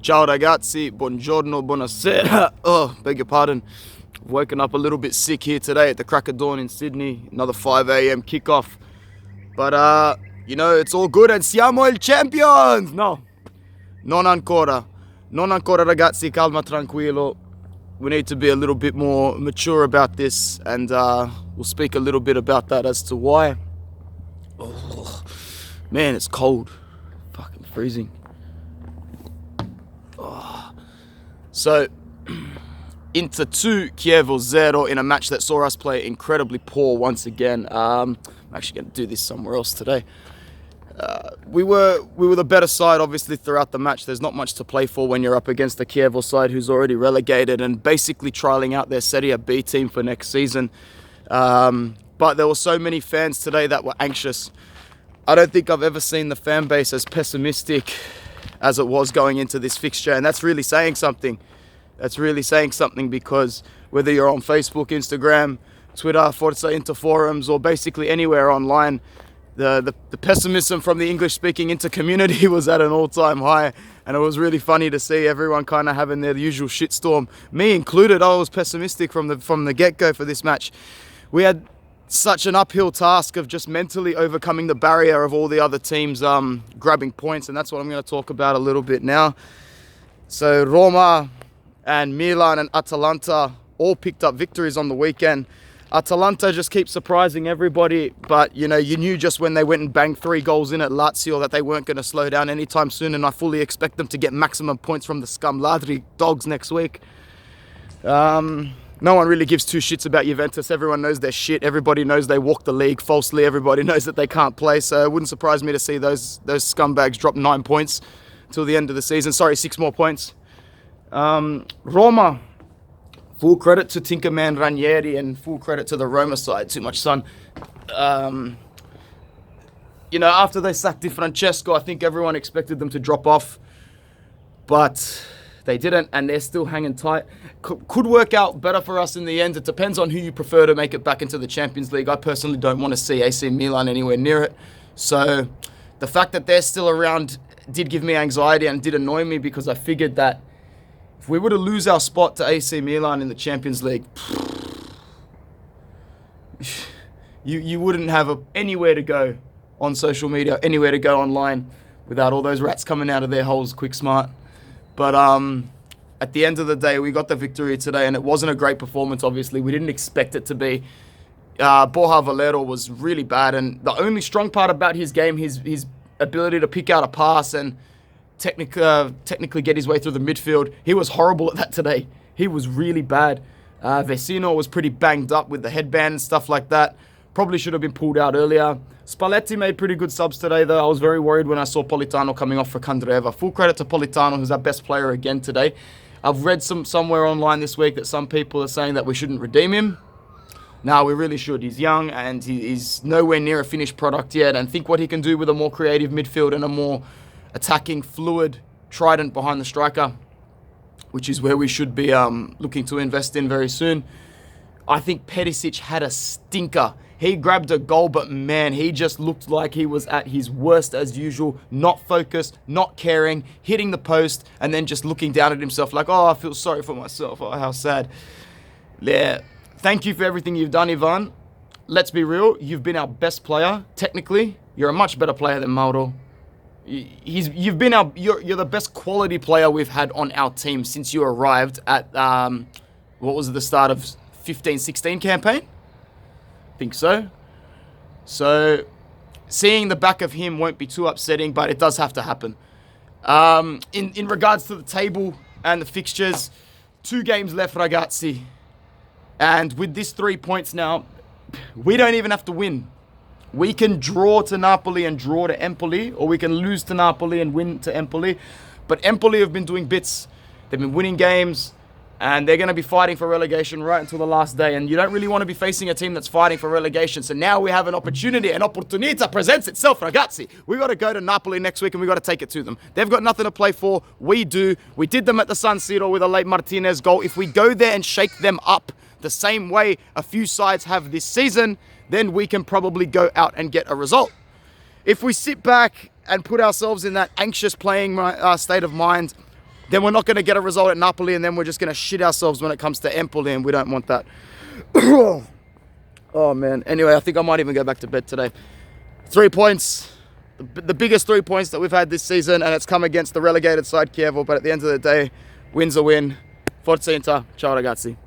Ciao ragazzi, buongiorno, buonasera. Oh, beg your pardon. Woken up a little bit sick here today at the crack of dawn in Sydney. Another 5 a.m. kickoff. But, it's all good and siamo il champions! No, non ancora. Non ancora ragazzi, calma tranquillo. We need to be a little bit more mature about this, and we'll speak a little bit about that as to why. Oh, man, it's cold. Fucking freezing. Oh. So, Inter 2, Chievo 0 in a match that saw us play incredibly poor once again. I'm actually going to do this somewhere else today. We were the better side, obviously, throughout the match. There's not much to play for when you're up against the Chievo side, who's already relegated and basically trialling out their Serie B team for next season. But there were so many fans today that were anxious. I don't think I've ever seen the fan base as pessimistic as it was going into this fixture, and that's really saying something. That's really saying something, because whether you're on Facebook, Instagram, Twitter, Forza Inter forums, or basically anywhere online, the pessimism from the English-speaking Inter community was at an all-time high, and it was really funny to see everyone kind of having their usual shitstorm. Me included, I was pessimistic from the get-go for this match. We had such an uphill task of just mentally overcoming the barrier of all the other teams grabbing points, and that's what I'm going to talk about a little bit now. So Roma and Milan and Atalanta all picked up victories on the weekend. Atalanta just keeps surprising everybody, but you knew just when they went and banged 3 goals in at Lazio that they weren't going to slow down anytime soon, and I fully expect them to get maximum points from the scum ladri dogs next week. No one really gives 2 shits about Juventus. Everyone knows their shit. Everybody knows they walk the league falsely. Everybody knows that they can't play, so it wouldn't surprise me to see those scumbags drop 9 points till the end of the season. Sorry, 6 more points. Roma, full credit to Tinkerman Ranieri and full credit to the Roma side. Too much sun. After they sacked Di Francesco, I think everyone expected them to drop off, but they didn't, and they're still hanging tight. Could work out better for us in the end. It depends on who you prefer to make it back into the Champions League. I personally don't want to see AC Milan anywhere near it. So the fact that they're still around did give me anxiety and did annoy me, because I figured that if we were to lose our spot to AC Milan in the Champions League, you wouldn't have anywhere to go on social media, anywhere to go online without all those rats coming out of their holes quick smart. But at the end of the day, we got the victory today, and it wasn't a great performance, obviously. We didn't expect it to be. Borja Valero was really bad, and the only strong part about his game, his ability to pick out a pass and technically get his way through the midfield. He was horrible at that today. He was really bad. Vecino was pretty banged up with the headband and stuff like that. Probably should have been pulled out earlier. Spalletti made pretty good subs today, though. I was very worried when I saw Politano coming off for Candreva. Full credit to Politano, who's our best player again today. I've read somewhere online this week that some people are saying that we shouldn't redeem him. No, we really should. He's young and he's nowhere near a finished product yet. And think what he can do with a more creative midfield and a more attacking, fluid trident behind the striker, which is where we should be looking to invest in very soon. I think Perisic had a stinker. He grabbed a goal, but man, he just looked like he was at his worst as usual, not focused, not caring, hitting the post, and then just looking down at himself like, oh, I feel sorry for myself. Oh, how sad. Yeah. Thank you for everything you've done, Ivan. Let's be real. You've been our best player. Technically, you're a much better player than Mauro. You're the best quality player we've had on our team since you arrived at, what was it, the start of 15-16 campaign? I think so. So seeing the back of him won't be too upsetting, but it does have to happen. In regards to the table and the fixtures, 2 games left, ragazzi. And with this 3 points now, we don't even have to win. We can draw to Napoli and draw to Empoli, or we can lose to Napoli and win to Empoli. But Empoli have been doing bits. They've been winning games, and they're going to be fighting for relegation right until the last day. And you don't really want to be facing a team that's fighting for relegation. So now we have an opportunity. An opportunità presents itself, ragazzi. We got to go to Napoli next week, and we got to take it to them. They've got nothing to play for. We do. We did them at the San Siro with a late Martinez goal. If we go there and shake them up the same way a few sides have this season, then we can probably go out and get a result. If we sit back and put ourselves in that anxious playing state of mind, then we're not going to get a result at Napoli, and then we're just going to shit ourselves when it comes to Empoli, and we don't want that. Oh, man. Anyway, I think I might even go back to bed today. 3 points. The biggest 3 points that we've had this season, and it's come against the relegated side, Chievo. But at the end of the day, win's a win. Forza Inter. Ciao, ragazzi.